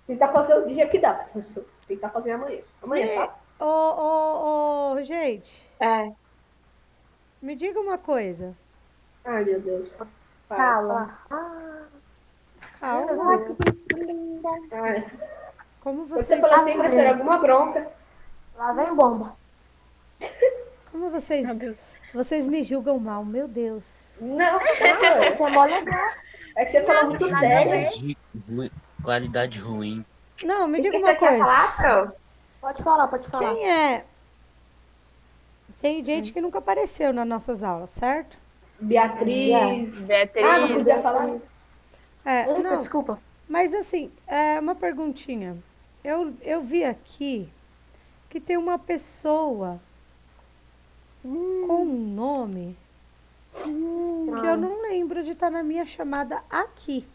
Tentar fazer o dia que dá, professor. Tentar fazer amanhã. Amanhã, sabe? Gente, É, me diga uma coisa. Ai, meu Deus. Para. fala. Calma. Ai, que bicho linda. Ai. Como Quando você vocês, fala assim, vai ser alguma bronca. Lá vem bomba. como Meu vocês, Deus. vocês me julgam mal, meu Deus. Não, Você professora. é mó legal. É que você falou muito Nada a sério. ver. Qualidade ruim. Não, me O diga que uma você quer coisa. falar, Pro? Pode falar, pode falar. Quem é? Tem gente que nunca apareceu nas nossas aulas, certo? Beatriz. Ah, não Beatriz. podia falar. Eita, Não, desculpa. mas assim, uma perguntinha. Eu vi aqui que tem uma pessoa com um nome que eu não lembro de estar na minha chamada aqui.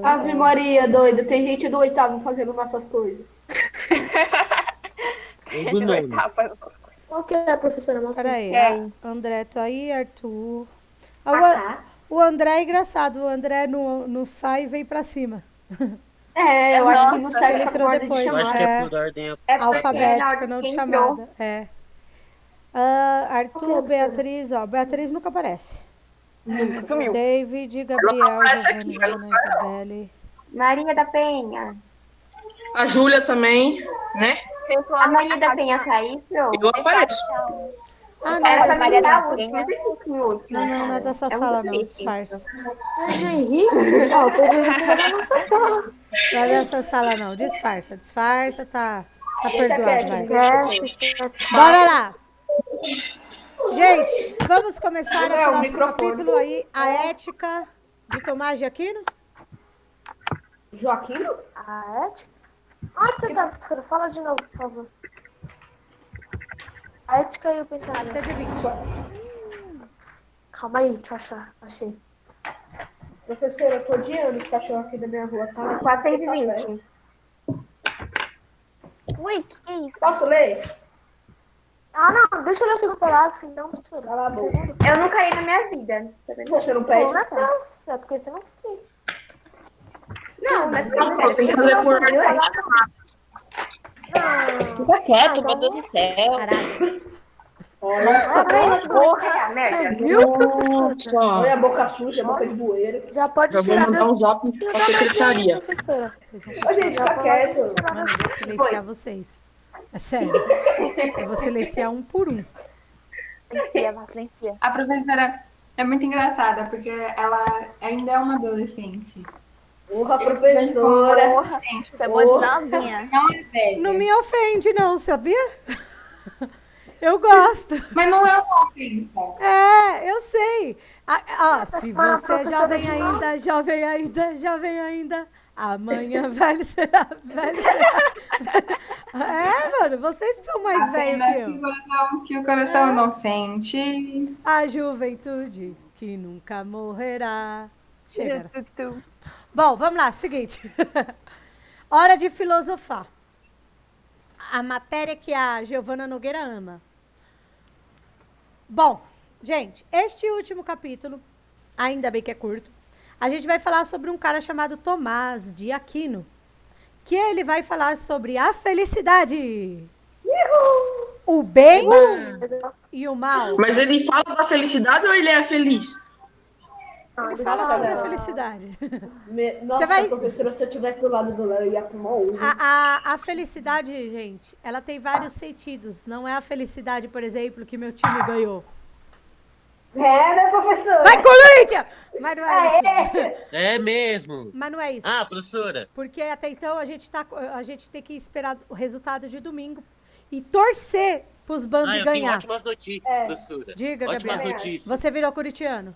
Ave Maria, doida. Tem gente do oitavo fazendo nossas coisas. O nome. Qual que é, professora? Mostra aí. Peraí, André, tô aí, Arthur. Tá. O André é engraçado, o André não sai e vem pra cima. É, eu acho que não Nossa, sai ele com entrou ordem de depois, Eu acho chamada. que É. é por ordem. É porque Alfabética, na não hora de que entrou, chamada. É. Arthur, Beatriz, ó. Beatriz nunca aparece. Sumiu. David, Gabriel, Giovanna, Isabelle. Maria da Penha. A Júlia também, né? A Maria da Penha tá aí, Pro? Eu apareço. Ah, não, Essa dessa Maria da sala. Última, não tem cinco minutos. Não é dessa É sala, muito não, triste disfarça. Mas Henrique? Ó, todo mundo da nossa sala. Não é dessa sala, não, disfarça, tá Deixa perdoado, quieto, vai. ninguém escutou. Bora lá! Gente, vamos começar o Não, o próximo microfone. capítulo aí, a ética de Tomás de Aquino. Joaquino? A ética? Onde você tá, professora? Fala de novo, por favor. A ética e o pensamento. 120. Calma aí, deixa eu achar. Achei. Professora, eu tô odiando esse cachorro aqui da minha rua. Tá? 420. Ui, que é isso? Posso ler? Ah, não, deixa eu ler o segundo parágrafo, então, professora. Cala a boca. Eu não caí na minha vida. Tá vendo? Você não pede? Não nasceu. É porque você não quis. Não, não é Tem que fazer por ordem. Fica quieto, meu Deus do céu. Caralho. Porra, merda. Viu? Nossa. Olha a boca suja, a boca de bueiro. Já pode Já vou tirar mandar um zap pra secretaria. professora. Ô, gente, fica quieto. Mano, eu vou silenciar vocês. É sério. Eu vou silenciar um por um. Silencia. A professora é muito engraçada, porque ela ainda é uma adolescente. Porra, professora. Porra, você é boa novinha. Não é velha. Não me ofende, não, sabia? Eu gosto. Mas não é uma ofensa. Eu sei. Se você é jovem ainda, amanhã velho será. Mano, vocês que são mais velhos que eu. Que o coração é inocente. A juventude que nunca morrerá. Chega. Bom, vamos lá, seguinte. Hora de filosofar. A matéria que a Giovana Nogueira ama. Bom, gente, este último capítulo, ainda bem que é curto, a gente vai falar sobre um cara chamado Tomás de Aquino, que ele vai falar sobre a felicidade, o bem e o mal. Mas ele fala da felicidade ou ele é feliz? Ele fala sobre a felicidade. Nossa, vai- professora, se eu estivesse do lado do Léo, eu ia tomar ovo. A felicidade, gente, ela tem vários sentidos. Não é a felicidade, por exemplo, que meu time ganhou. É, né, professora? Vai, Corinthians! Mas não é isso. É mesmo. Mas não é isso. Ah, professora. Porque até então a gente tem que esperar o resultado de domingo e torcer pros Bambi Eu tenho ganhar. ótimas notícias, professora. Diga, Ótimas Gabriel. notícias. Você virou corintiano.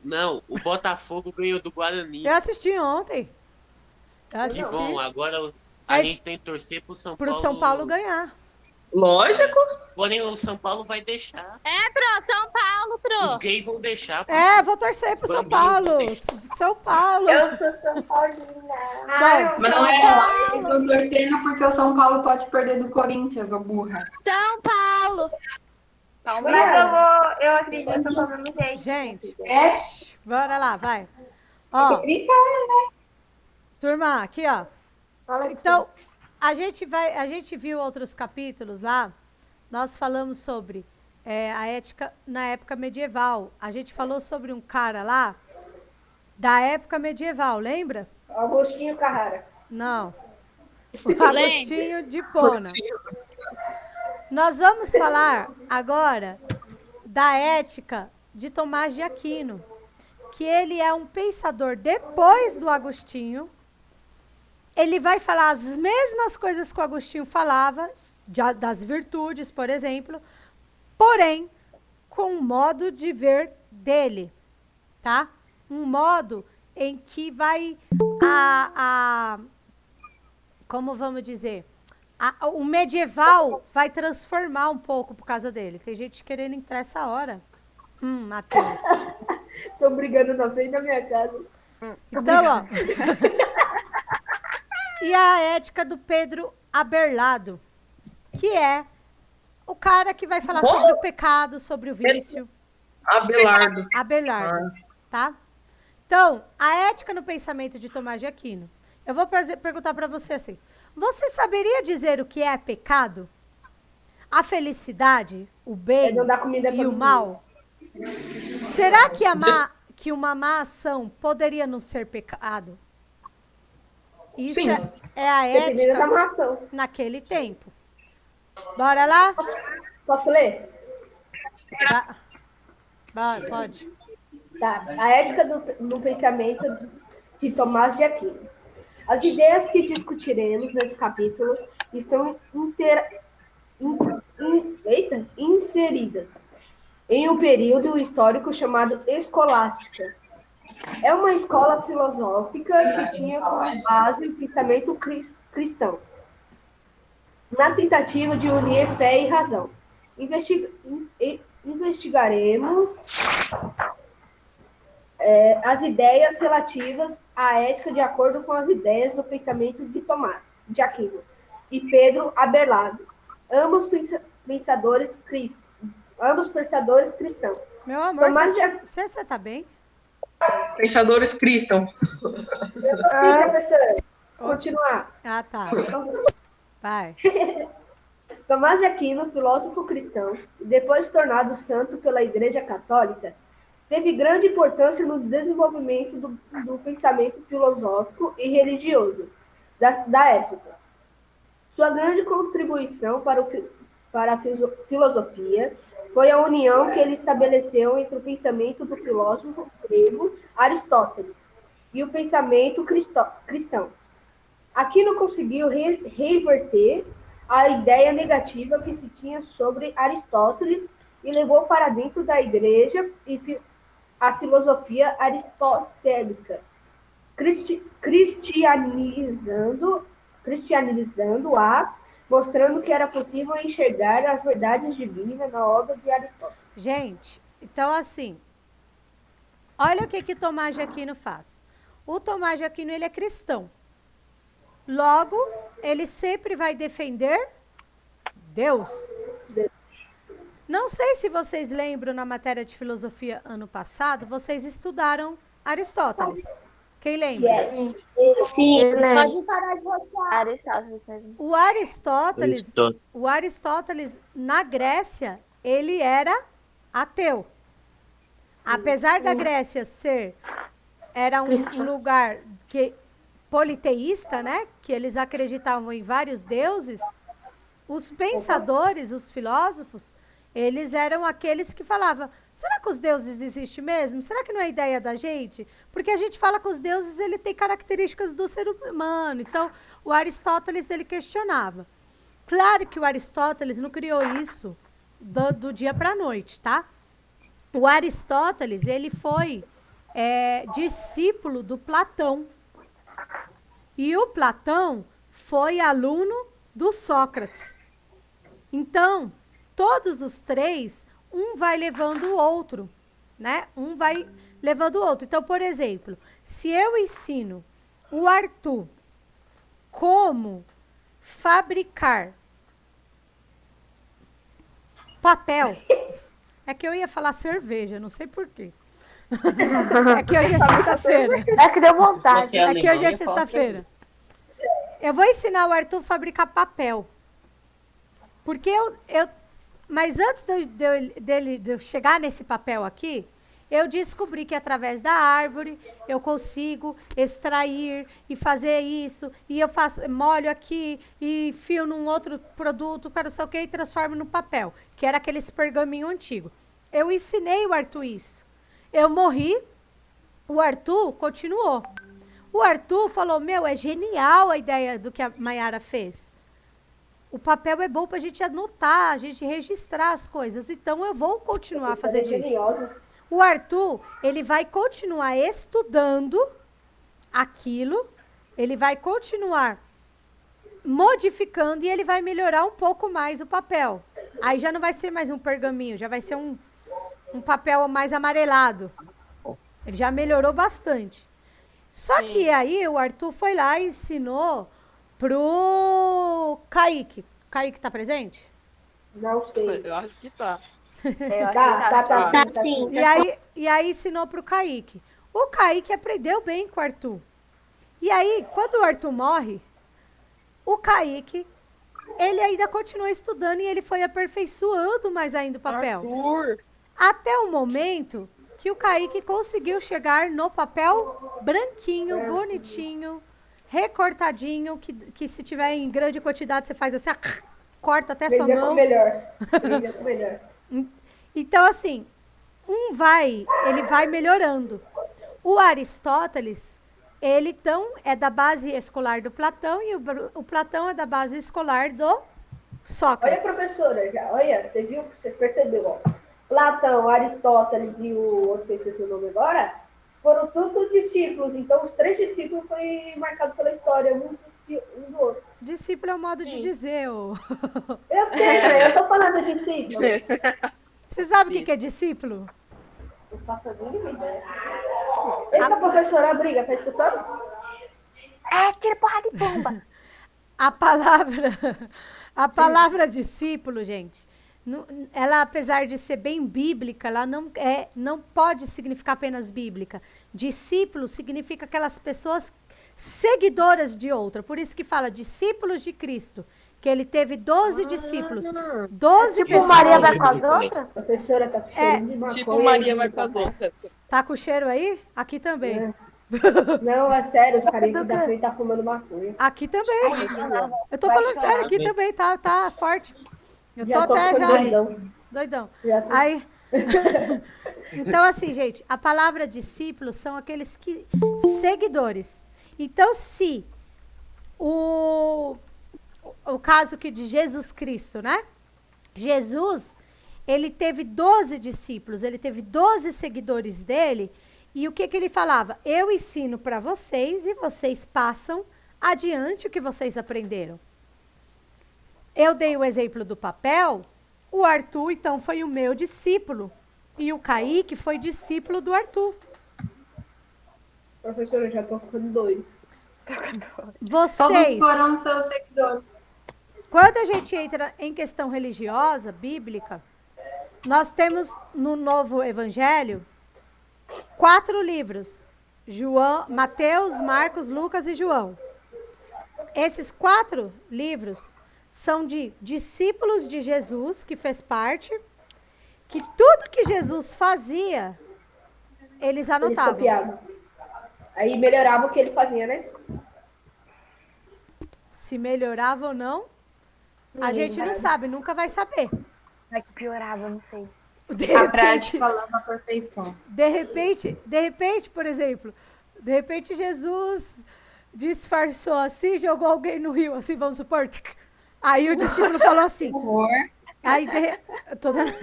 Não, o Botafogo ganhou do Guarani. Eu assisti ontem. Eu Que assisti bom, agora a Mas- gente tem que torcer pro São pro Paulo. São Paulo ganhar. Lógico. Porém, o São Paulo vai deixar. Pro, São Paulo, Os Pro. gays vão deixar. Vou torcer pro São bambinhos Paulo. vão deixar. São Paulo. Eu sou São Paulina. Bom, Mas não é. Eu tô torcendo porque o São Paulo pode perder do Corinthians, ô burra. São Paulo. Mas eu acredito que eu sou do mesmo jeito. gente, É? bora lá, vai. Ó, Grita. turma, aqui, ó. Olha aqui. Então, a gente viu outros capítulos lá, nós falamos sobre a ética na época medieval. A gente falou sobre um cara lá da época medieval, lembra? Agostinho Carrara. Não. O Agostinho de Pona. Nós vamos falar agora da ética de Tomás de Aquino, que ele é um pensador depois do Agostinho. Ele vai falar as mesmas coisas que o Agostinho falava, das virtudes, por exemplo, porém, com um modo de ver dele, tá? Um modo em que vai como vamos dizer, o medieval vai transformar um pouco por causa dele. Tem gente querendo entrar essa hora. Matheus. Tô brigando na frente da minha casa. Então, ó. E a ética do Pedro Aberlado, que é o cara que vai falar sobre o pecado, sobre o vício. Abelardo. Abelardo, tá? Então, a ética no pensamento de Tomás de Aquino. Eu vou perguntar para você assim. Você saberia dizer o que é pecado? A felicidade, o bem Não dá comida pra e o todo mal? Será que uma má ação poderia não ser pecado? Isso Sim. é a Dependendo da ética maçã. naquele tempo. Bora lá? Posso ler? Bora, pode. Tá. A ética do pensamento de Tomás de Aquino. As ideias que discutiremos nesse capítulo estão inseridas em um período histórico chamado Escolástica. É uma escola filosófica que tinha como base o pensamento cristão, na tentativa de unir fé e razão. Investigaremos as ideias relativas à ética de acordo com as ideias do pensamento de Tomás de Aquino e Pedro Abelardo, ambos pensadores cristãos. Meu amor, Tomás você tá bem? Pensadores cristãos. Eu tô sim, professora. Vamos continuar. Ah, tá. Vai. Tomás de Aquino, filósofo cristão, depois tornado santo pela Igreja Católica, teve grande importância no desenvolvimento do pensamento filosófico e religioso da época. Sua grande contribuição para a filosofia foi a união que ele estabeleceu entre o pensamento do filósofo grego Aristóteles e o pensamento cristão. Aquino conseguiu reverter a ideia negativa que se tinha sobre Aristóteles e levou para dentro da igreja a filosofia aristotélica, cristianizando-a, mostrando que era possível enxergar as verdades divinas na obra de Aristóteles. Gente, então assim, olha o que Tomás de Aquino faz. O Tomás de Aquino, ele é cristão. Logo, ele sempre vai defender Deus. Não sei se vocês lembram, na matéria de filosofia ano passado, vocês estudaram Aristóteles. Quem lembra? Sim. Pode parar de rotear. Aristóteles mesmo. O Aristóteles, na Grécia, ele era ateu. Apesar da Grécia era um lugar politeísta, né? Que eles acreditavam em vários deuses. Os pensadores, os filósofos, eles eram aqueles que falavam: será que os deuses existem mesmo? Será que não é ideia da gente? Porque a gente fala que os deuses, ele tem características do ser humano. Então, o Aristóteles, ele questionava. Claro que o Aristóteles não criou isso do dia para a noite, tá? O Aristóteles, ele foi discípulo do Platão. E o Platão foi aluno do Sócrates. Então, todos os três, um vai levando o outro, né? Um vai levando o outro. Então, por exemplo, se eu ensino o Arthur como fabricar papel, é que eu ia falar cerveja, não sei por quê. É que hoje é sexta-feira. É que deu vontade. Você É que hoje é Alemanha, qual sexta-feira. Eu vou ensinar o Arthur a fabricar papel. Porque mas antes de eu chegar nesse papel aqui, eu descobri que através da árvore eu consigo extrair e fazer isso. E eu molho aqui e fio num outro produto, para não sei o que, e transformo no papel. Que era aqueles pergaminho antigo. Eu ensinei o Arthur isso. Eu morri, o Arthur continuou. O Arthur falou, é genial a ideia do que a Mayara fez. O papel é bom para a gente anotar, a gente registrar as coisas. Então, eu vou continuar a fazer isso. O Arthur, ele vai continuar estudando aquilo, ele vai continuar modificando e ele vai melhorar um pouco mais o papel. Aí já não vai ser mais um pergaminho, já vai ser um papel mais amarelado. Ele já melhorou bastante. Só que aí o Arthur foi lá e ensinou pro Kaique. Kaique tá presente? Não sei. Eu acho que tá. Tá sim. E aí ensinou pro Kaique. O Kaique aprendeu bem com o Arthur. E aí, quando o Arthur morre, o Kaique, ele ainda continuou estudando e ele foi aperfeiçoando mais ainda o papel. Arthur. Até o momento que o Kaique conseguiu chegar no papel branquinho, bonitinho, recortadinho, que se tiver em grande quantidade, você faz assim, corta até sua mão. Melhor. Melhor. Então, assim, ele vai melhorando. O Aristóteles, ele então é da base escolar do Platão e o Platão é da base escolar do Sócrates. Olha, professora, olha, você viu, você percebeu, ó. Platão, Aristóteles e o outro que eu esqueci o nome agora, foram tudo discípulos. Então, os 3 discípulos foram marcados pela história, um do outro. Discípulo é o modo de dizer. Eu sei, mas eu tô falando de discípulo. Você sabe o que é discípulo? Não faço a mínima ideia. Eita, professora, a briga, tá escutando? É, tira porrada de bomba. A palavra discípulo, gente, ela, apesar de ser bem bíblica, ela não pode significar apenas bíblica. Discípulo significa aquelas pessoas seguidoras de outra. Por isso que fala discípulos de Cristo. Que ele teve 12 discípulos. 12 Tipo, pessoas. Maria vai com as outras? A professora tá com cheiro de maconha. Tipo, Maria vai com as outras. Tá com cheiro aí? Aqui também. Não, é sério, os caras da frente tá fumando maconha. Aqui também. Eu tô falando sério, aqui também tá forte. Eu tô Já tô até ficando já doidão. doidão. Já tô- Aí, então, assim, gente, a palavra discípulo são aqueles seguidores. Então, se o caso aqui de Jesus Cristo, né? Jesus, ele teve 12 discípulos, ele teve 12 seguidores dele, e o que ele falava? Eu ensino para vocês e vocês passam adiante o que vocês aprenderam. Eu dei o exemplo do papel, o Arthur, então, foi o meu discípulo, e o Kaique foi discípulo do Arthur. Professora, eu já tô ficando doido. Todos Vocês, foram seus seguidores. quando a gente entra em questão religiosa, bíblica, nós temos no Novo Evangelho 4 livros. Mateus, Marcos, Lucas e João. Esses 4 livros são de discípulos de Jesus, que fez parte, que tudo que Jesus fazia, eles Eles anotavam. copiavam. Aí melhorava o que ele fazia, né? Se melhorava ou não, a gente não sabe, nunca vai saber. Vai que piorava, não sei. De A repente, prática leva a perfeição. de repente, por exemplo, de repente Jesus disfarçou assim, jogou alguém no rio, assim, vamos supor. Tchic. Aí o discípulo falou assim. Horror. Aí eu tô dando...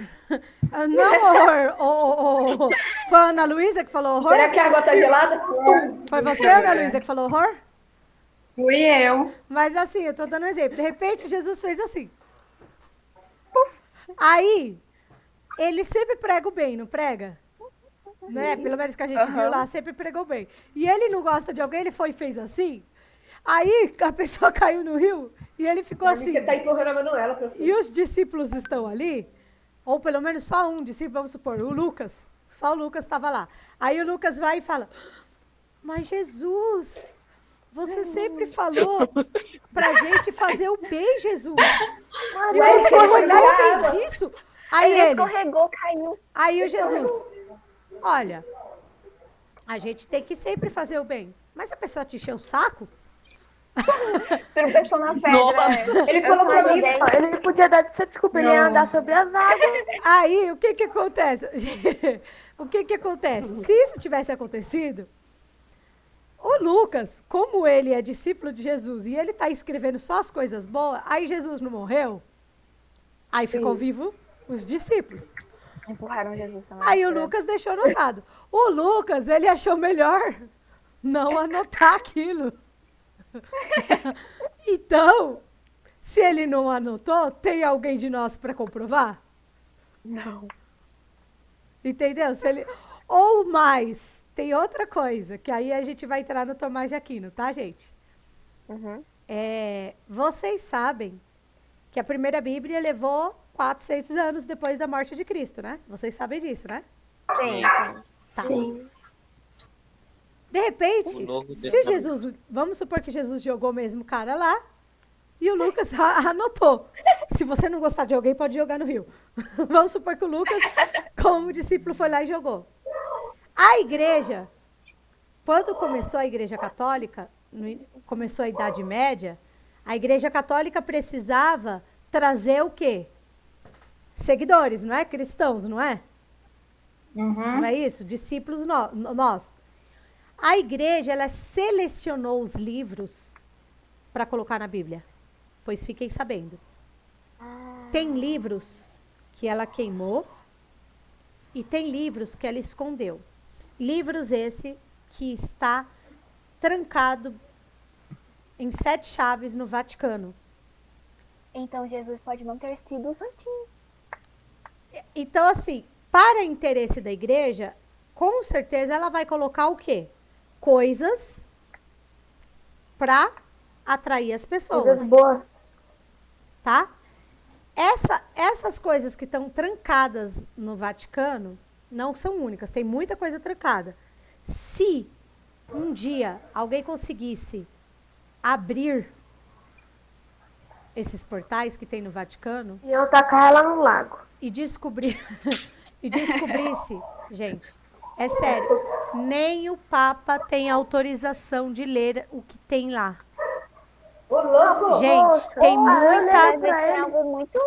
Não, horror. Foi a Ana Luísa que falou horror? Será que a água tá gelada? Foi você, Ana Luísa, que falou horror? Fui eu. Mas assim, eu tô dando um exemplo. De repente, Jesus fez assim. Aí, ele sempre prega o bem, não prega? Né? Pelo menos que a gente viu lá, sempre pregou bem. E ele não gosta de alguém, ele foi e fez assim. Aí, a pessoa caiu no rio e ele ficou assim. Você tá empurrando a Manuela, professora. E os discípulos estão ali, ou pelo menos só um discípulo, vamos supor, o Lucas. Só o Lucas estava lá. Aí o Lucas vai e fala, mas Jesus, você sempre falou pra gente fazer o bem, Jesus. E você foi lá e fez isso. Aí ele escorregou, caiu. Aí o Jesus, olha, a gente tem que sempre fazer o bem. Mas a pessoa te encheu o saco? Tropeçou na pedra. Ele falou pra mim, Ele podia dar essa desculpa, ele ia andar sobre as águas. Aí, o que que acontece? O que que acontece? Se isso tivesse acontecido, o Lucas, como ele é discípulo de Jesus e ele está escrevendo só as coisas boas, aí Jesus não morreu, aí ficou vivo os discípulos. Empurraram Jesus também. Aí o Lucas deixou anotado. O Lucas, ele achou melhor não anotar aquilo. Então, se ele não anotou, tem alguém de nós para comprovar? Não. Entendeu? Se ele... Ou mais, tem outra coisa, que aí a gente vai entrar no Tomás de Aquino, tá, gente? Uhum. Vocês sabem que a primeira Bíblia levou 400 anos depois da morte de Cristo, né? Vocês sabem disso, né? Sim. Sim. De repente, O Novo se Testamento. Jesus... Vamos supor que Jesus jogou mesmo o cara lá e o Lucas anotou. Se você não gostar de alguém, pode jogar no rio. Vamos supor que o Lucas, como discípulo, foi lá e jogou. A igreja, quando começou a igreja católica, começou a Idade Média, a igreja católica precisava trazer o quê? Seguidores, não é? Cristãos, não é? Não é isso? Discípulos nós. A igreja, ela selecionou os livros para colocar na Bíblia. Pois fiquem sabendo. Tem livros que ela queimou e tem livros que ela escondeu. Livros esse que está trancado em 7 chaves no Vaticano. Então Jesus pode não ter sido o santinho. Então, assim, para interesse da igreja, com certeza ela vai colocar o quê? Coisas para atrair as pessoas. Coisas boas. Tá? Essas coisas que estão trancadas no Vaticano não são únicas, tem muita coisa trancada. Se um dia alguém conseguisse abrir esses portais que tem no Vaticano E eu tacar ela no lago. e descobrisse, gente, é sério, nem o Papa tem autorização de ler o que tem lá. ô louco, Gente, tem Muito.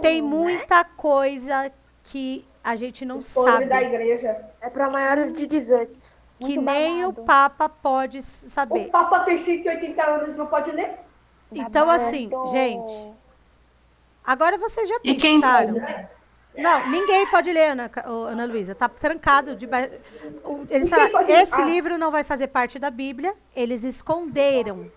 tem muita coisa que a gente não os podres da sabe, igreja. É pra maiores de 18. que muito nem babado. o Papa pode O saber. Papa tem 180 anos, não pode ler? Então, assim, Babado. gente, agora vocês já E quem pensaram... pode? Não, ninguém pode ler, Ana Luísa. Tá trancado. Eles E quem falaram, pode- esse Ah. livro não vai fazer parte da Bíblia. Eles esconderam.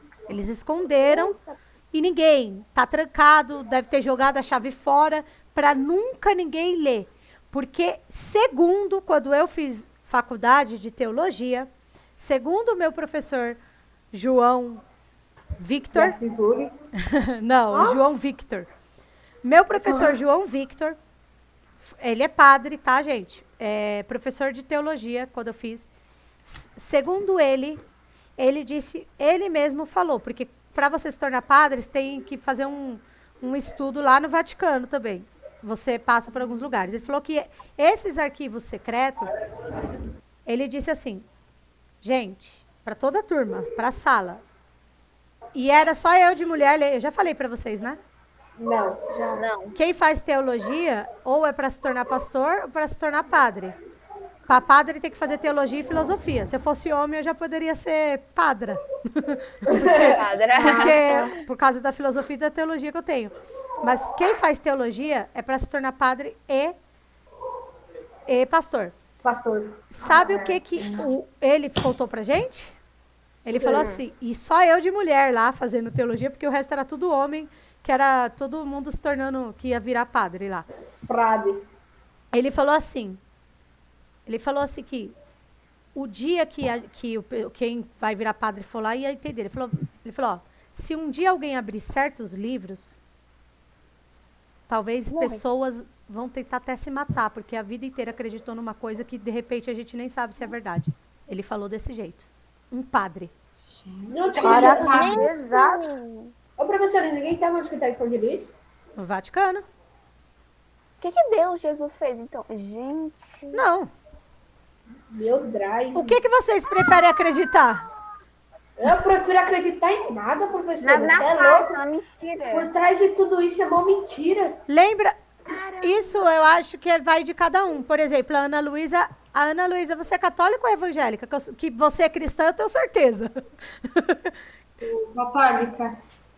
E ninguém. Tá trancado, deve ter jogado a chave fora para nunca ninguém ler. Porque, segundo, quando eu fiz faculdade de teologia, segundo o meu professor João Victor, não, João Victor. Meu professor João Victor, ele é padre, tá, gente? É professor de teologia, quando eu fiz. Segundo ele disse, ele mesmo falou, porque para você se tornar padre, você tem que fazer um estudo lá no Vaticano também. Você passa por alguns lugares. Ele falou que esses arquivos secretos, ele disse assim, gente, para toda a turma, para a sala. E era só eu de mulher, eu já falei para vocês, né? Não. Não. Quem faz teologia, ou é para se tornar pastor, ou para se tornar padre. Para padre tem que fazer teologia e filosofia. Se eu fosse homem, eu já poderia ser padra. Porque, por causa da filosofia e da teologia que eu tenho. Mas quem faz teologia é para se tornar padre e pastor. Pastor. Sabe o que ele contou pra gente? Ele falou assim, e só eu de mulher lá fazendo teologia, porque o resto era tudo homem, que era todo mundo se tornando, que ia virar padre lá. Frade. Ele falou assim que o dia que quem vai virar padre for lá ia entender. Ele falou, ó, se um dia alguém abrir certos livros, talvez pessoas vão tentar até se matar, porque a vida inteira acreditou numa coisa que de repente a gente nem sabe se é verdade. Ele falou desse jeito. Um padre. Não, tipo, Caraca, já- exato. Ô, professora, ninguém sabe onde que tá escondido isso? No Vaticano? O que Deus, Jesus fez, então? Gente. Não. Meu drive. O que vocês preferem acreditar? Eu prefiro acreditar em nada, professora. Na Você é farsa, louco. na mentira. Por trás de tudo isso é uma mentira. Lembra? Isso eu acho que vai de cada um. Por exemplo, a Ana Luísa, você é católica ou evangélica? Que você é cristã, eu tenho certeza. Católica.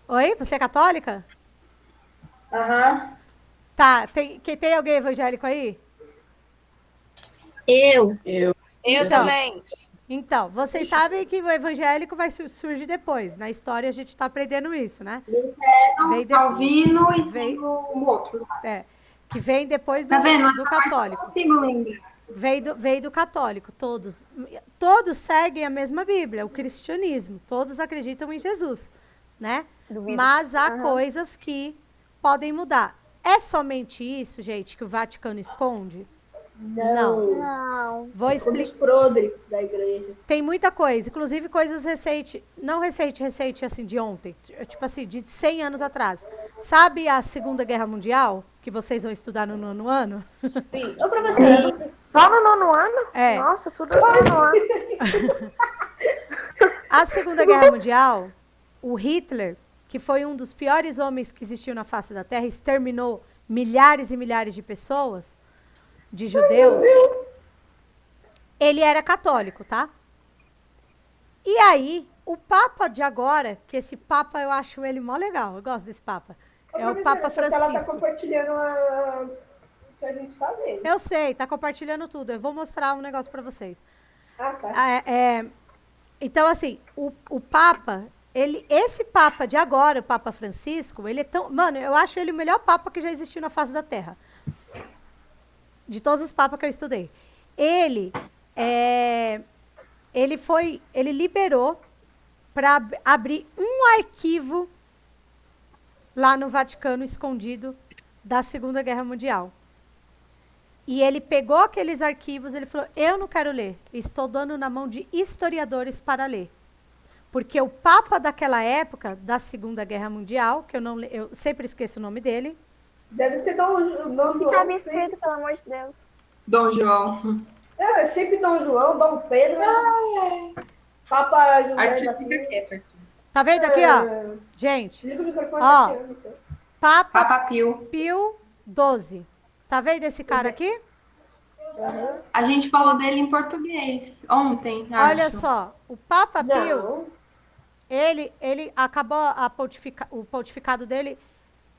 Oi? Você é católica? Aham. Tá. Tem alguém evangélico aí? Eu Então. também. Então, vocês sabem que o evangélico vai surgir depois. Na história a gente está aprendendo isso, né? Vem Calvino e vem- tem o outro. que vem depois Tá vendo? do Essa parte eu católico. não consigo lembrar. Veio do católico, todos seguem a mesma Bíblia, o cristianismo, todos acreditam em Jesus, né? Duvido. Mas há coisas que podem mudar. É somente isso, gente, que o Vaticano esconde? Não. Não. Vou Como explicar. os podres da igreja. Tem muita coisa, inclusive coisas recentes, não recente assim, de ontem, tipo assim, de 100 anos atrás. Sabe a Segunda Guerra Mundial, que vocês vão estudar no 9º ano? Sim. Ô, professora, Só no 9º ano? É. Nossa, tudo no 9º ano. A Segunda Guerra Mundial, o Hitler, que foi um dos piores homens que existiu na face da Terra, exterminou milhares e milhares de pessoas, de judeus, ele era católico, tá? E aí, o Papa de agora, que esse Papa eu acho ele mó legal, eu gosto desse Papa, é o Papa Ela tá Francisco. compartilhando o que a gente tá vendo. Eu sei, tá compartilhando tudo, eu vou mostrar um negócio pra vocês. Ah, tá. Então, assim, o Papa, esse Papa de agora, o Papa Francisco, ele é tão... Mano, eu acho ele o melhor Papa que já existiu na face da Terra. De todos os papas que eu estudei. Ele liberou para abrir um arquivo lá no Vaticano escondido da Segunda Guerra Mundial. E ele pegou aqueles arquivos, ele falou, eu não quero ler, estou dando na mão de historiadores para ler. Porque o Papa daquela época, da Segunda Guerra Mundial, que eu sempre esqueço o nome dele, Deve ser Dom O que João. estava escrito, pelo amor de Deus? Dom João. É sempre Dom João, Dom Pedro. Papa José da Arthur, fica Silva. quieto, Arthur. tá vendo aqui, ó? Gente, Liga o microfone, Ó. tá tirando isso. Papa Papa Pio. Pio XII. Tá vendo esse cara aqui? A gente falou dele em português ontem, Olha acho. só, o Papa Pio, Não. ele acabou o pontificado dele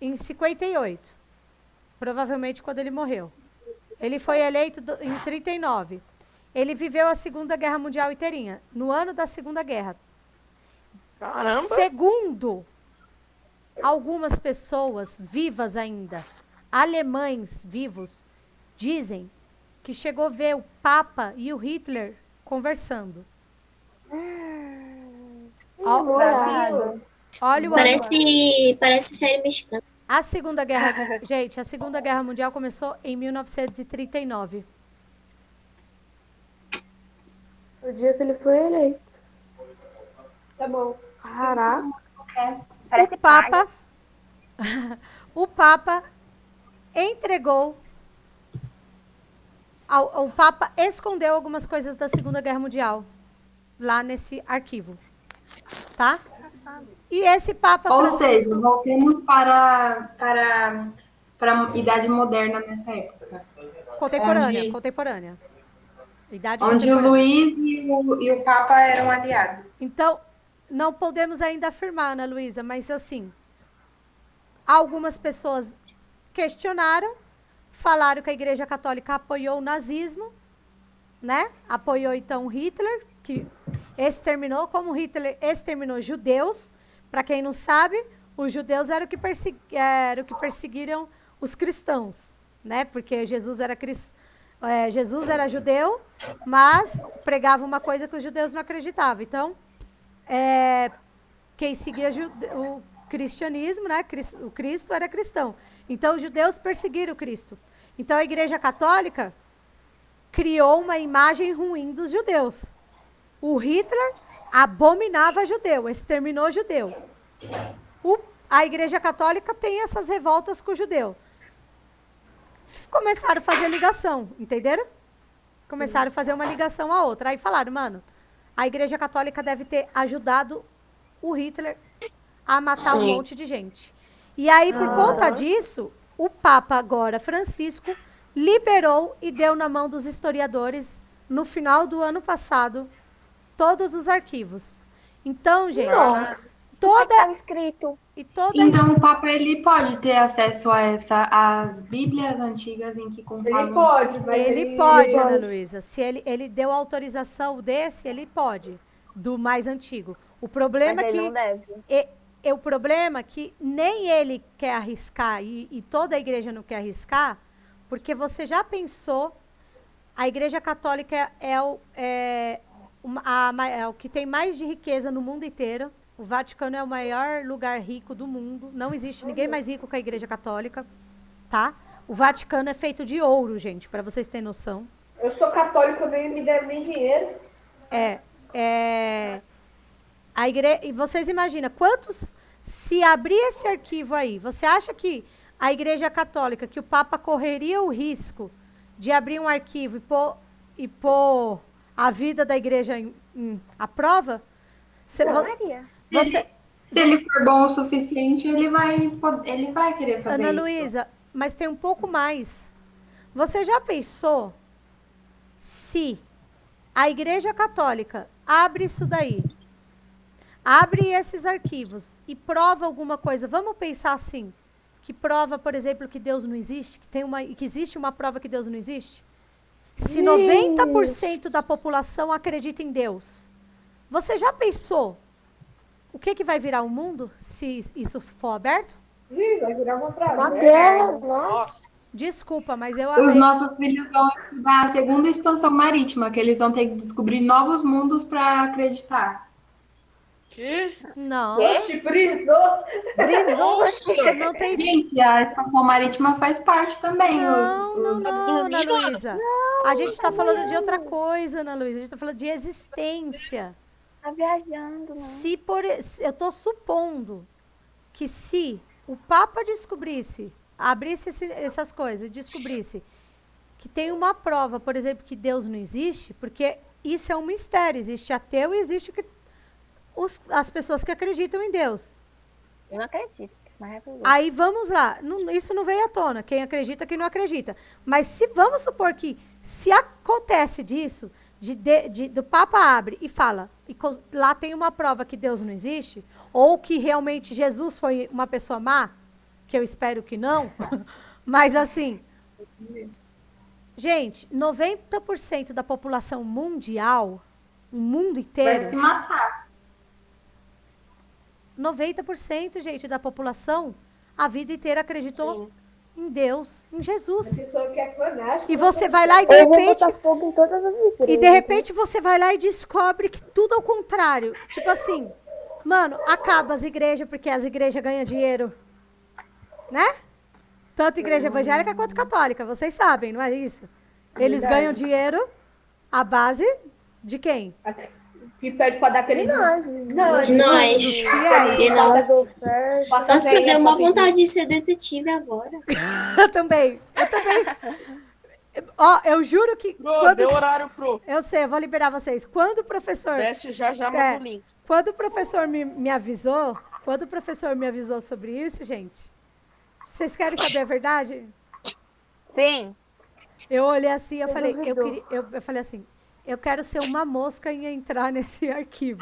em 58. Provavelmente quando ele morreu. Ele foi eleito em 39. Ele viveu a Segunda Guerra Mundial inteirinha, no ano da Segunda Guerra. Caramba. Segundo algumas pessoas vivas ainda, alemães vivos, dizem que chegou a ver o Papa e o Hitler conversando. Brasil. Olha o ano. Parece série mexicana. A Segunda Guerra, gente, a Segunda Guerra Mundial começou em 1939. O dia que ele foi eleito. Tá bom. Caraca. Parece O Papa entregou, o Papa escondeu algumas coisas da Segunda Guerra Mundial lá nesse arquivo, tá? E esse Papa Ou Francisco, seja, voltemos para a Idade Moderna nessa época. contemporânea, onde- idade Onde o contemporânea. Luís e o Papa eram aliados. Então, não podemos ainda afirmar, Ana Luísa, mas assim, algumas pessoas questionaram, falaram que a Igreja Católica apoiou o nazismo, né? Apoiou então Hitler, que exterminou, como Hitler exterminou judeus. Para quem não sabe, os judeus eram o que perseguiram os cristãos, né? Porque Jesus era judeu, mas pregava uma coisa que os judeus não acreditavam. Então, quem seguia o cristianismo, né? O Cristo era cristão. Então, os judeus perseguiram o Cristo. Então a Igreja Católica criou uma imagem ruim dos judeus. O Hitler abominava judeu, exterminou judeu. A Igreja Católica tem essas revoltas com o judeu. Começaram a fazer ligação, entenderam? Começaram a fazer uma ligação a outra. Aí falaram, mano, a Igreja Católica deve ter ajudado o Hitler a matar um monte de gente. E aí, por conta disso, o Papa agora, Francisco, liberou e deu na mão dos historiadores, no final do ano passado, todos os arquivos. Então, gente, Tá escrito. Então o Papa ele pode ter acesso a às Bíblias antigas em que Ele contavam. pode, mas Ele pode, Ana Luísa. Se ele deu autorização desse, ele pode. Do mais antigo. O problema Mas é ele não deve. o problema é que nem ele quer arriscar e toda a igreja não quer arriscar, porque você já pensou, a Igreja Católica é o que tem mais de riqueza no mundo inteiro. O Vaticano é o maior lugar rico do mundo. Não existe ninguém mais rico que a Igreja Católica, tá? O Vaticano é feito de ouro, gente, para vocês terem noção. eu sou católico, nem me devo nem dinheiro. A igreja, e vocês imaginam, quantos, se abrir esse arquivo aí, você acha que a Igreja Católica, que o Papa correria o risco de abrir um arquivo e pôr a vida da igreja à prova? Maria. Você, Se ele for bom o suficiente, ele vai querer fazer Ana isso. Luísa, mas tem um pouco mais. Você já pensou se a Igreja Católica abre isso daí, abre esses arquivos e prova alguma coisa? Vamos pensar assim, que prova, por exemplo, que Deus não existe, que existe uma prova que Deus não existe? Se 90% da população acredita em Deus, você já pensou o que vai virar o mundo se isso for aberto? Vai virar uma praga. Nossa. Desculpa, mas eu Os nossos filhos vão estudar a segunda expansão marítima, que eles vão ter que descobrir novos mundos para acreditar. Que? Não, Oxe, brisou. Nossa. não tem. Gente, a expansão marítima faz parte também. Não, Ana Luísa. A gente está falando de outra coisa, Ana Luísa. A gente está falando de existência. Tá viajando, né? Eu estou supondo que se o Papa descobrisse, abrisse essas coisas e descobrisse que tem uma prova, por exemplo, que Deus não existe, porque isso é um mistério. Existe ateu e existe as pessoas que acreditam em Deus. Eu não acredito. Isso é maravilhoso. Aí vamos lá, isso não veio à tona, quem acredita, quem não acredita. Mas se vamos supor que se acontece disso, do Papa abre e fala, lá tem uma prova que Deus não existe, ou que realmente Jesus foi uma pessoa má, que eu espero que não, mas assim, gente, 90% da população mundial, o mundo Vai inteiro, se matar. 90%, gente, da população, a vida inteira acreditou em Deus, em Jesus. A pessoa que é fanática. E você vai lá e de Eu vou repente, botar fogo em todas as igrejas. e de repente você vai lá e descobre que tudo ao contrário. Tipo assim, mano, acaba as igrejas porque as igrejas ganham dinheiro, né? Tanto igreja evangélica quanto católica, vocês sabem, não é isso? Eles ganham dinheiro à base de quem? Que pede pra dar aquele Nós. De nós. De nós. Nossa, me deu uma vontade de ser detetive agora. Eu também. Ó, eu juro que Pro, deu horário pro. eu sei, eu vou liberar vocês. Quando o professor Desce já manda o link. Quando o professor me avisou, sobre isso, gente, vocês querem saber a verdade? Sim. Eu olhei assim, eu falei assim, eu quero ser uma mosca e entrar nesse arquivo.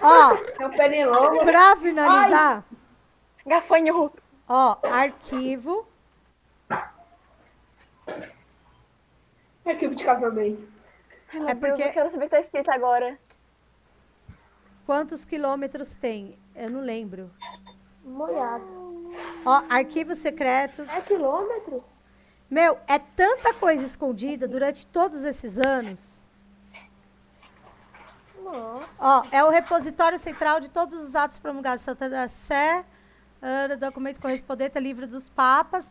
Ó, É um pernilongo. pra finalizar, Gafanhoto. ó, arquivo, Arquivo de casamento. Ai, meu É Deus, porque- eu quero saber o que tá escrito agora. quantos quilômetros tem? Eu não lembro. Molhado. Ó, arquivo secreto. É quilômetros? Meu, é tanta coisa escondida durante todos esses anos. Nossa. Ó, é o repositório central de todos os atos promulgados Santa da Sé, documento correspondente a livro dos papas,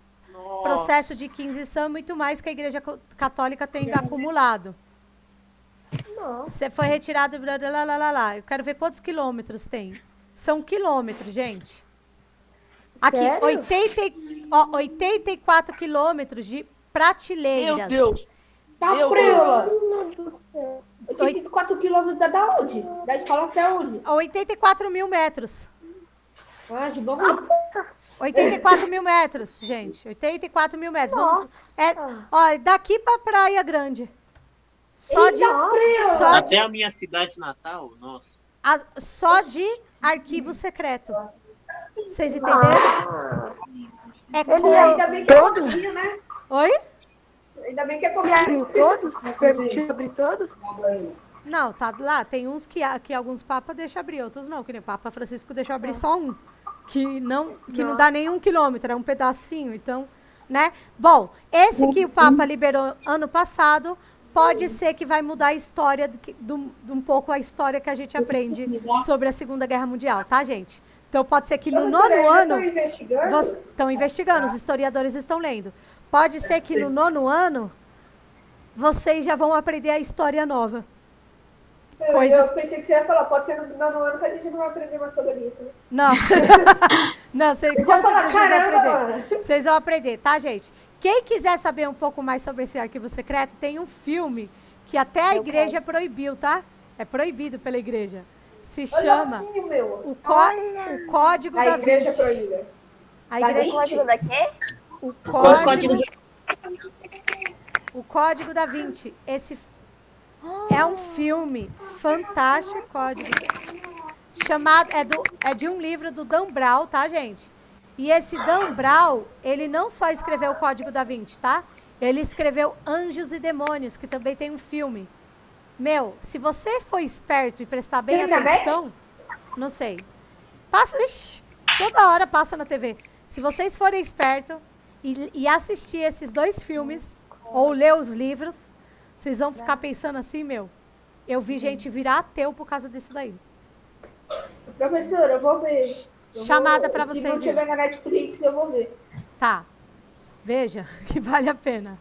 processo de inquisição e muito mais que a Igreja Católica tem acumulado. Você foi retirado, blá, blá, blá, blá, blá. Eu quero ver quantos quilômetros tem. São quilômetros, gente. Aqui, 84 quilômetros de prateleiras. Meu Deus. Tá Meu prela. 84 quilômetros da onde? Da escola até onde? 84 mil metros. Ah, de bom muito. 84 mil metros, gente. 84 mil metros. Vamos, ó, daqui pra Praia Grande. Só de, Até a minha cidade natal, nossa. só de arquivo secreto. Vocês entenderam? Ainda bem que é pouquinho, né? Oi? Ainda bem que é pouquinho. Permitiu abrir todos? Não, tá lá. Tem uns que alguns papas deixam abrir, outros não. Que nem o Papa Francisco deixou abrir só um. Que não dá nem 1 quilômetro, é um pedacinho. Então, né? Bom, esse que o Papa liberou ano passado, pode ser que vai mudar a história, um pouco a história que a gente aprende sobre a Segunda Guerra Mundial, tá, gente? Então, pode ser que no nono ano... Estão investigando, os historiadores estão lendo. Pode ser que no nono ano, vocês já vão aprender a história nova. Eu pensei que você ia falar, pode ser no nono ano que a gente não vai aprender mais sobre isso. Né? Não, não, vocês vão aprender. Vocês vão aprender, tá, gente? Quem quiser saber um pouco mais sobre esse arquivo secreto, tem um filme que até a igreja proibiu, tá? É proibido pela igreja. Se chama o Código da Vinci. A igreja Código da quê? O Código da Vinci. Esse é um filme fantástico, chamado é de um livro do Dan Brown, tá, gente? E esse Dan Brown, ele não só escreveu o Código da Vinci, tá? Ele escreveu Anjos e Demônios, que também tem um filme. Meu, se você for esperto e prestar bem atenção, não sei. Toda hora passa na TV. Se vocês forem espertos e assistir esses 2 filmes, ou ler os livros, vocês vão ficar pensando assim, meu, eu vi gente virar ateu por causa disso daí. Professora, eu vou ver. Chamada pra vocês. Se não tiver na Netflix, eu vou ver. Tá. Veja, que vale a pena.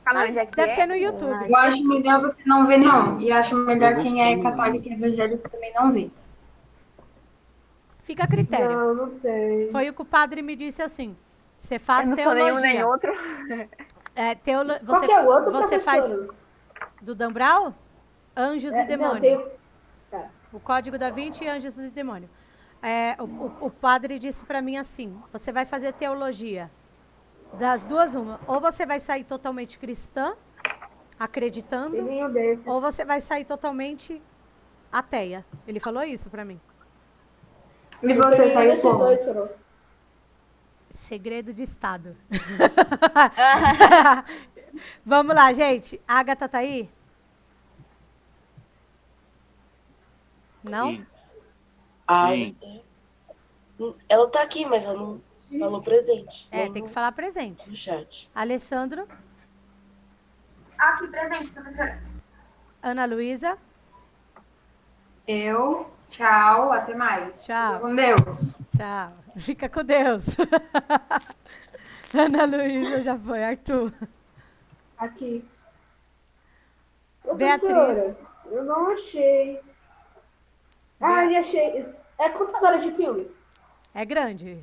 Mas deve ter no YouTube. Eu acho melhor você não ver, não. E acho melhor quem é católico e evangélico também não ver. Fica a critério. Não sei. Foi o que o padre me disse assim. Você faz Eu não teologia. sou nenhum nem outro. Qual que é o outro, você faz professora? do Dan Brown? Anjos e Demônios. Tá. O Código da Vinci e Anjos e Demônios. O padre disse pra mim assim, você vai fazer teologia. Das duas, uma. Ou você vai sair totalmente cristã, acreditando, ou você vai sair totalmente ateia. Ele falou isso pra mim. E você saiu como? Segredo de Estado. Vamos lá, gente. A Agatha tá aí? Não? Sim. Sim. Ela tá aqui, mas ela não falou presente. Tem que falar presente. No chat. Alessandro? Aqui, presente, professora. Ana Luísa? Eu. Tchau, até mais. Tchau. Fica com Deus. Tchau. Fica com Deus. Ana Luísa já foi. Arthur? Aqui. Beatriz? Eu não achei. Eu achei. Quantas horas de filme? É grande.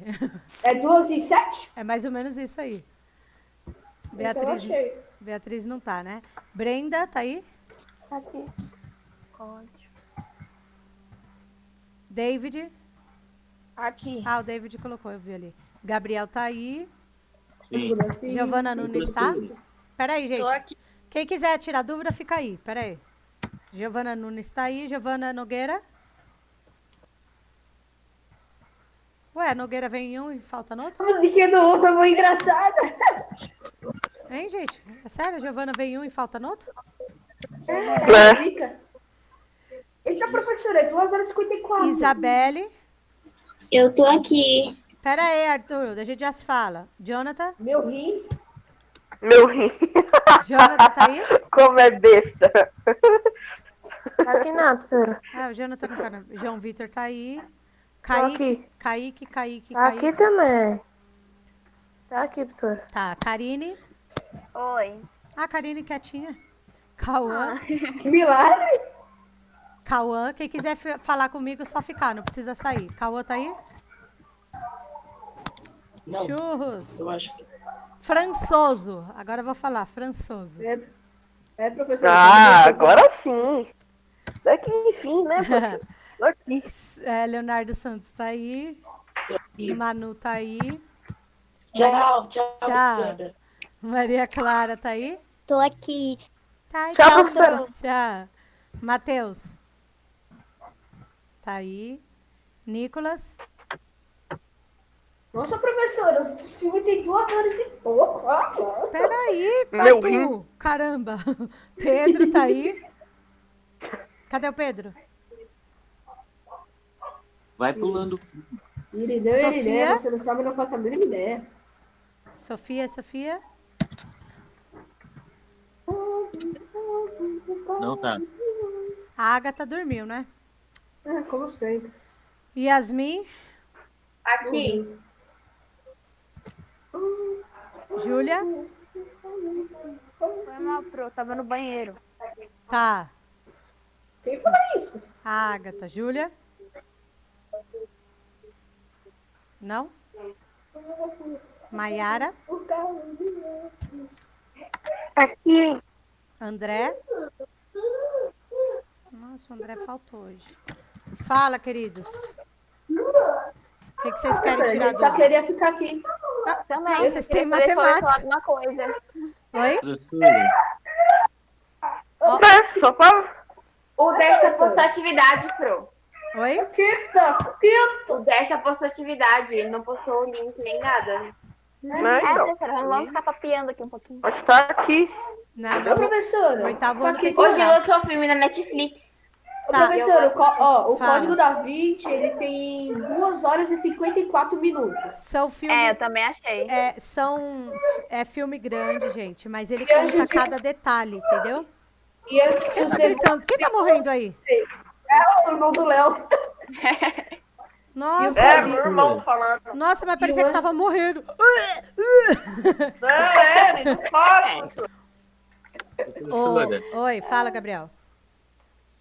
É 2h07? É mais ou menos isso aí. Então eu achei. Beatriz não tá, né? Brenda, tá aí? Aqui. Código. David? Aqui. O David colocou, eu vi ali. Gabriel tá aí. Sim. Giovana Nunes tá? Peraí, gente. Tô aqui. Quem quiser tirar dúvida, fica aí. Peraí. Giovana Nunes tá aí. Giovana Nogueira? Ué, Nogueira vem em um e falta no outro? A musiquinha do outro é muito engraçada. Hein, gente? É sério? Giovana vem em um e falta no outro? Fica. Eita, professora, é 2h54. Isabelle? Eu tô aqui. Pera aí, Arthur, a gente já se fala. Jonathan? Meu rim. Jonathan tá aí? Como é besta. Aqui não, professora. O Jonathan não tá. João Vitor tá aí. Tô aqui. Kaique. Aqui também. Tá aqui, professora. Tá, Karine. Oi. Ah, Karine quietinha. Cauã. Que milagre! Cauã, quem quiser falar comigo, só ficar, não precisa sair. Cauã tá aí? Não, Churros. eu acho que... Françoso. Agora eu vou falar, Françoso. Professor. Agora sim. Daqui, enfim, né, professor? Tô aqui. Leonardo Santos tá aí. Manu tá aí. Tchau. Tchau. Maria Clara tá aí? Tô aqui. Tá, Tchau, professora. Tchau. Matheus. Tá aí. Nicolas. Nossa, professora, esse filme tem 2 horas e pouco. Peraí, Meu Patu. Caramba. Pedro tá aí. Cadê o Pedro? Vai pulando. Sofia? Você não sabe, eu não faço a mínima ideia. Sofia. Não tá. A Agatha dormiu, né? Como sempre. Yasmin. Aqui. Júlia. Foi mal, Pro. Tava no banheiro. Tá. Quem falou isso? A Agatha. Júlia. Não? Maiara. Aqui. André. Nossa, o André faltou hoje. Fala, queridos. O que vocês querem A tirar gente do... só queria ficar aqui. Também. Não, vocês têm queria saber se eu ia falar matemática. alguma coisa. Oi? Professora, Só pra... O desta postou atividade, Pro. Oi? O desta postou atividade. Ele não postou o link nem nada. Professora, vamos ficar papiando aqui um pouquinho. Pode estar aqui. Não, Ô, professora. o oitavo ano tem que Hoje jogar. lançou o filme na Netflix. Ô, Tá. professor, o Fala. Código da Vinci, ele tem 2 horas e 54 minutos. São filmes... É, eu também achei. É filme grande, gente, mas ele conta cada detalhe, entendeu? E Quem tá gritando? Quem tá morrendo aí? É o irmão do Léo. Nossa, É, meu irmão falando. nossa, mas parecia que tava morrendo. Não, ele não para. professora, Oi, fala, Gabriel.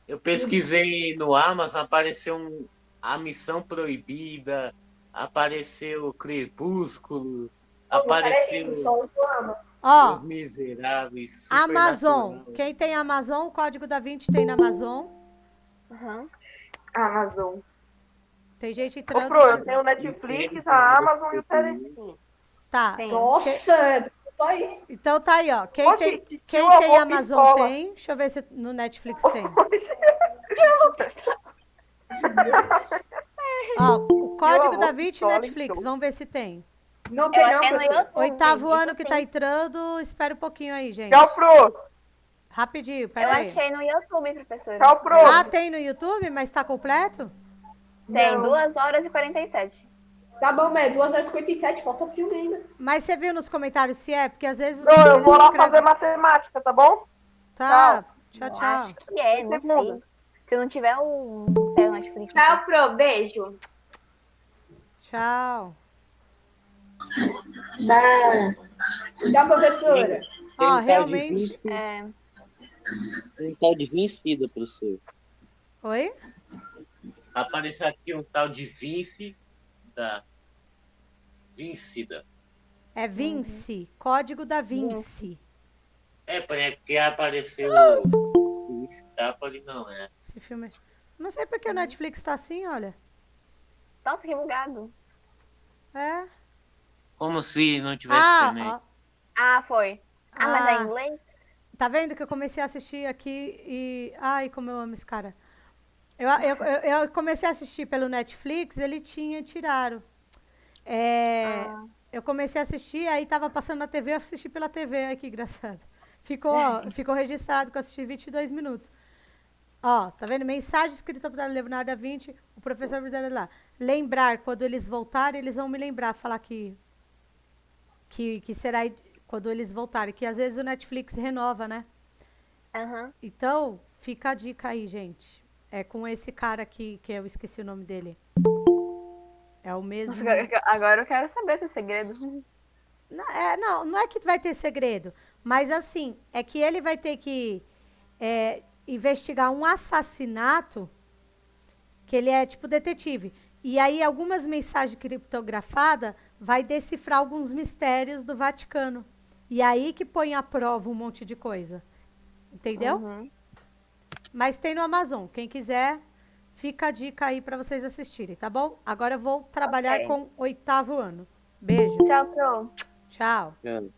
eu pesquisei no Amazon, apareceu A Missão Proibida, apareceu Crepúsculo, apareceu Ó, Os Miseráveis, Amazon. Supernatural. Quem tem Amazon, o Código da Vinci tem na Amazon. Uhum. Amazon. Tem gente Ô, entrando. Pro, eu tenho o Netflix, a Amazon e o Telecine. Tá. Tem. Nossa, tô aí. Então tá aí, ó. Quem Oxe, tem, que quem eu tem vou Amazon pistola. tem. Deixa eu ver se no Netflix tem. Ó, o Código Eu da vou Vinci pistola, Netflix. então. Vamos ver se tem. Não Eu tem não, achei no professor. YouTube. Oitavo isso ano que tá sim. entrando. Espera um pouquinho aí, gente. Tchau, Pro. Rapidinho, Eu pera aí. achei no YouTube, professora. Tchau, Pro. Ah, tem no YouTube, mas tá completo? Tem Não. 2 horas e 47. Tá bom, mas 2 horas e 57, falta filme ainda. Mas você viu nos comentários se é? Porque às vezes. Pro, eu eles vou lá escrevem- fazer matemática, tá bom? Tá, tchau, tchau. Acho que é, não sei. Se não tiver o Netflix. Tchau, Pro. Beijo. Tchau. Tchau, professora. Tem Ó, um tal de realmente. Vinci, É, um tal de Vincida, professor. Oi? Apareceu aqui um tal de Vincida. É Vinci. Código da Vinci. É, porque apareceu Vinci Capoli, não é. Esse filme. Não sei porque o Netflix tá assim, olha. nossa, que bugado. É. Como se não tivesse Ah, também. ó, Ah, foi. Ah, mas é Ah. em inglês? tá vendo que eu comecei a assistir aqui e. Ai, como eu amo esse cara. Eu comecei a assistir pelo Netflix, ele tinha, tiraram. Eu comecei a assistir, aí tava passando na TV, eu assisti pela TV. Ai, que engraçado. Ficou registrado que eu assisti 22 minutos. Ó, tá vendo? Mensagem escrita por Leonardo da Vinci, o professor Brizera lá. Lembrar, quando eles voltarem, eles vão me lembrar, falar que será quando eles voltarem, que às vezes o Netflix renova, né? Aham. Então, fica a dica aí, gente. É com esse cara aqui, que eu esqueci o nome dele. É o mesmo. Nossa, agora eu quero saber esse segredo. Não é que vai ter segredo, mas assim, é que ele vai ter que investigar um assassinato, que ele é tipo detetive. E aí algumas mensagens criptografadas vai decifrar alguns mistérios do Vaticano. E aí que põe à prova um monte de coisa. Entendeu? Uhum. Mas tem no Amazon. Quem quiser, fica a dica aí pra vocês assistirem, tá bom? Agora eu vou trabalhar com 8º ano. Beijo. Tchau, Pro. Tchau. Cara.